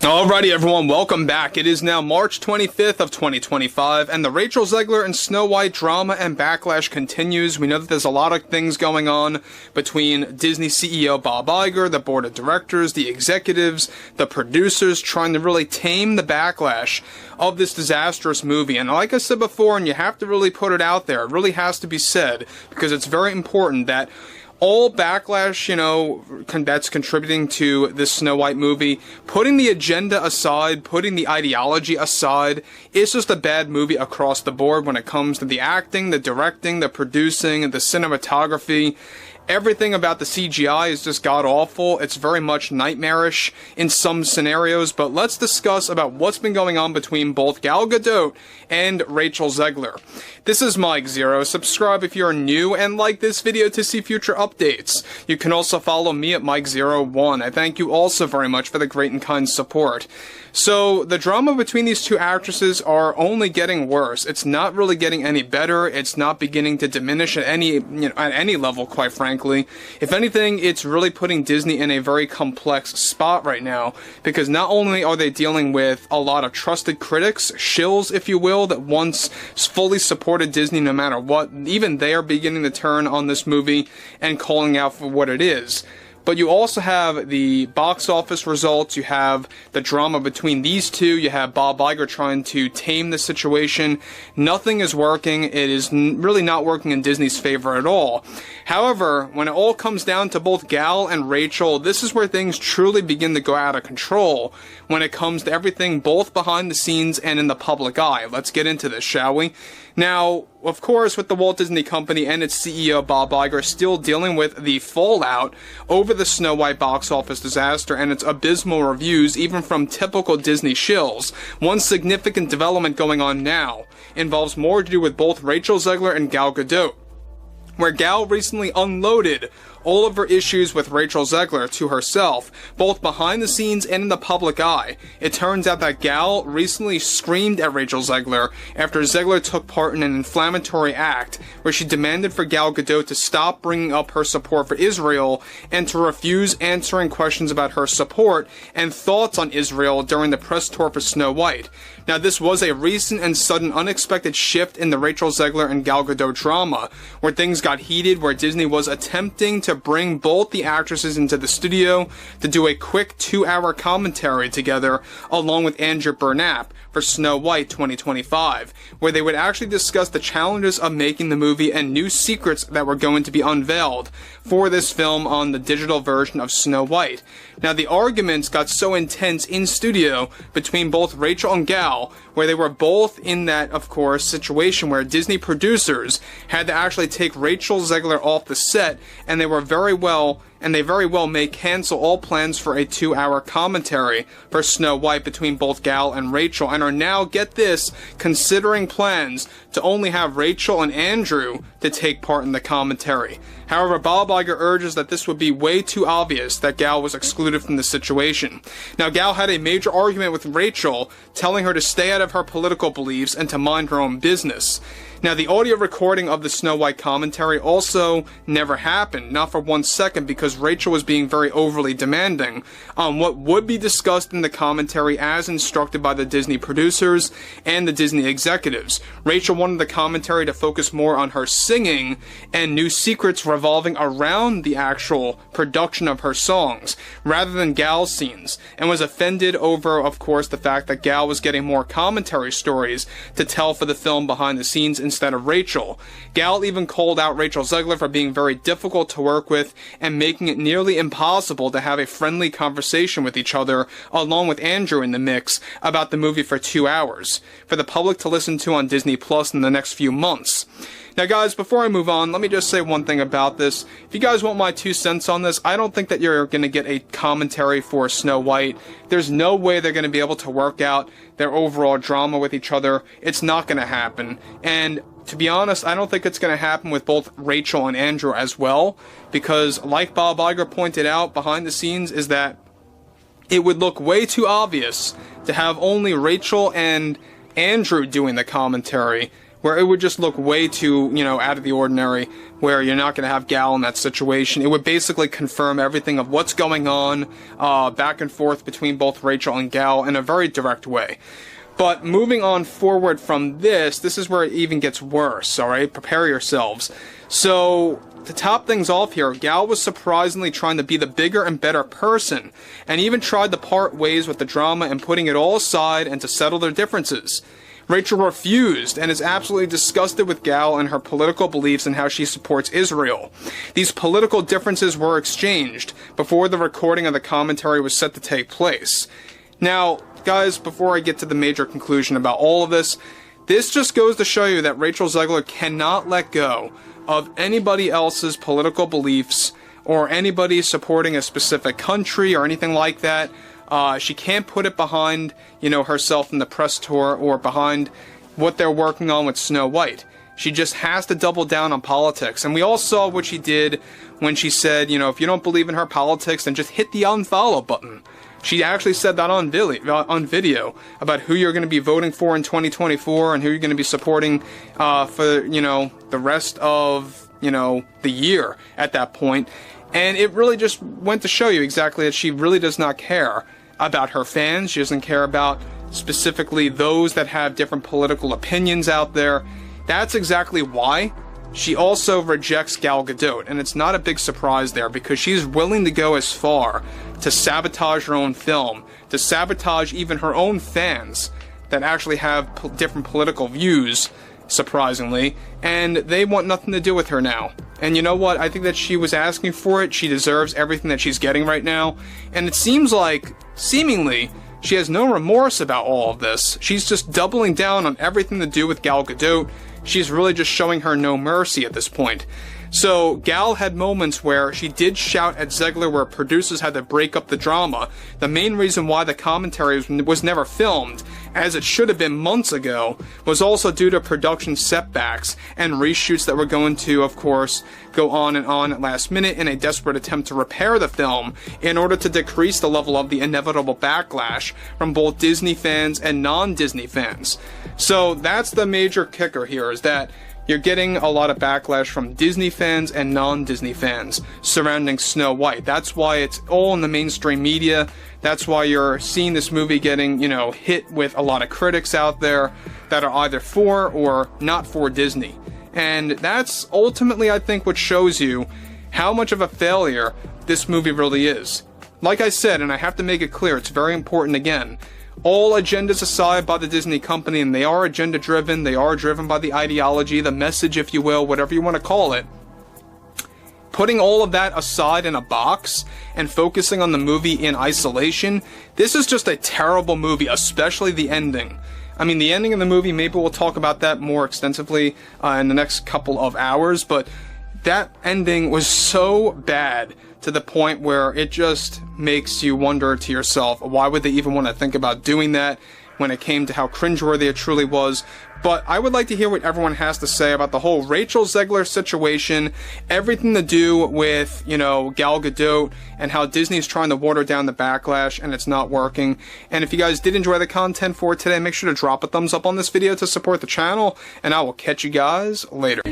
Alrighty everyone, welcome back. It is now March 25th of 2025, and the Rachel Zegler and Snow White drama and backlash continues. We know that there's a lot of things going on between Disney CEO Bob Iger, the board of directors, the executives, the producers, trying to really tame the backlash of this disastrous movie. And like I said before, and you have to really put it out there, it really has to be said, because it's very important that all backlash, that's contributing to this Snow White movie, putting the agenda aside, putting the ideology aside, it's just a bad movie across the board when it comes to the acting, the directing, the producing, the cinematography. Everything about the CGI is just god-awful. It's very much nightmarish in some scenarios, but let's discuss about what's been going on between both Gal Gadot and Rachel Zegler. This is Mike Zero. Subscribe if you're new, and like this video to see future updates. You can also follow me at Mike01. I thank you also very much for the great and kind support. So, the drama between these two actresses are only getting worse. It's not really getting any better. It's not beginning to diminish at any level, quite frankly. If anything, it's really putting Disney in a very complex spot right now, because not only are they dealing with a lot of trusted critics, shills, if you will, that once fully supported Disney no matter what, even they are beginning to turn on this movie and calling out for what it is. But you also have the box office results, you have the drama between these two, you have Bob Iger trying to tame the situation. Nothing is working. It is really not working in Disney's favor at all. However, when it all comes down to both Gal and Rachel, this is where things truly begin to go out of control when it comes to everything both behind the scenes and in the public eye. Let's get into this, shall we? Now, of course, with the Walt Disney Company and its CEO Bob Iger still dealing with the fallout over the Snow White box office disaster and its abysmal reviews, even from typical Disney shills, one significant development going on now involves more to do with both Rachel Zegler and Gal Gadot, where Gal recently unloaded all of her issues with Rachel Zegler to herself, both behind the scenes and in the public eye. It turns out that Gal recently screamed at Rachel Zegler after Zegler took part in an inflammatory act where she demanded for Gal Gadot to stop bringing up her support for Israel and to refuse answering questions about her support and thoughts on Israel during the press tour for Snow White. Now, this was a recent and sudden unexpected shift in the Rachel Zegler and Gal Gadot drama, where things got heated, where Disney was attempting to bring both the actresses into the studio to do a quick 2-hour commentary together, along with Andrew Burnap, for Snow White 2025, where they would actually discuss the challenges of making the movie and new secrets that were going to be unveiled for this film on the digital version of Snow White. Now, the arguments got so intense in studio between both Rachel and Gal, where they were both in that, of course, situation where Disney producers had to actually take Rachel Zegler off the set, and they very well may cancel all plans for a 2-hour commentary for Snow White between both Gal and Rachel, and are now, get this, considering plans to only have Rachel and Andrew to take part in the commentary. However, Bob Iger urges that this would be way too obvious that Gal was excluded from the situation. Now, Gal had a major argument with Rachel, telling her to stay out of her political beliefs and to mind her own business. Now, the audio recording of the Snow White commentary also never happened, not for 1 second, because Rachel was being very overly demanding on what would be discussed in the commentary as instructed by the Disney producers and the Disney executives. Rachel wanted the commentary to focus more on her singing and new secrets revolving around the actual production of her songs, rather than Gal's scenes, and was offended over, of course, the fact that Gal was getting more commentary stories to tell for the film behind the scenes instead of Rachel. Gal even called out Rachel Zegler for being very difficult to work with and making it nearly impossible to have a friendly conversation with each other, along with Andrew in the mix, about the movie for 2 hours, for the public to listen to on Disney Plus in the next few months. Now, guys, before I move on, let me just say one thing about this. If you guys want my 2 cents on this, I don't think that you're going to get a commentary for Snow White. There's no way they're going to be able to work out their overall drama with each other. It's not going to happen. And to be honest, I don't think it's going to happen with both Rachel and Andrew as well, because like Bob Iger pointed out behind the scenes, is that it would look way too obvious to have only Rachel and Andrew doing the commentary, where it would just look way too, out of the ordinary, where you're not going to have Gal in that situation. It would basically confirm everything of what's going on, back and forth between both Rachel and Gal in a very direct way. But moving on forward from this is where it even gets worse, alright? Prepare yourselves. So, to top things off here, Gal was surprisingly trying to be the bigger and better person, and even tried to part ways with the drama and putting it all aside and to settle their differences. Rachel refused and is absolutely disgusted with Gal and her political beliefs and how she supports Israel. These political differences were exchanged before the recording of the commentary was set to take place. Now, guys, before I get to the major conclusion about all of this just goes to show you that Rachel Zegler cannot let go of anybody else's political beliefs or anybody supporting a specific country or anything like that. She can't put it behind, herself in the press tour or behind what they're working on with Snow White. She just has to double down on politics. And we all saw what she did when she said, if you don't believe in her politics, then just hit the unfollow button. She actually said that on video about who you're going to be voting for in 2024 and who you're going to be supporting for, the rest of, the year at that point. And it really just went to show you exactly that she really does not care about her fans. She doesn't care about specifically those that have different political opinions out there. That's exactly why she also rejects Gal Gadot, and it's not a big surprise there because she's willing to go as far to sabotage her own film, to sabotage even her own fans that actually have different political views, surprisingly, and they want nothing to do with her now. And you know what? I think that she was asking for it. She deserves everything that she's getting right now, and it seems like, seemingly, she has no remorse about all of this. She's just doubling down on everything to do with Gal Gadot. She's really just showing her no mercy at this point. So, Gal had moments where she did shout at Zegler where producers had to break up the drama. The main reason why the commentary was never filmed, as it should have been months ago, was also due to production setbacks and reshoots that were going to, of course, go on and on at last minute in a desperate attempt to repair the film in order to decrease the level of the inevitable backlash from both Disney fans and non-Disney fans. So that's the major kicker here, is that you're getting a lot of backlash from Disney fans and non-Disney fans surrounding Snow White. That's why it's all in the mainstream media. That's why you're seeing this movie getting, hit with a lot of critics out there that are either for or not for Disney. And that's ultimately, I think, what shows you how much of a failure this movie really is. Like I said, and I have to make it clear, it's very important again, all agendas aside by the Disney company, and they are agenda driven, they are driven by the ideology, the message, if you will, whatever you want to call it. Putting all of that aside in a box and focusing on the movie in isolation, this is just a terrible movie, especially the ending. I mean, the ending of the movie, maybe we'll talk about that more extensively in the next couple of hours, but that ending was so bad to the point where it just makes you wonder to yourself, why would they even want to think about doing that when it came to how cringeworthy it truly was. But I would like to hear what everyone has to say about the whole Rachel Zegler situation, everything to do with, Gal Gadot, and how Disney's trying to water down the backlash and it's not working. And if you guys did enjoy the content for today, make sure to drop a thumbs up on this video to support the channel, and I will catch you guys later.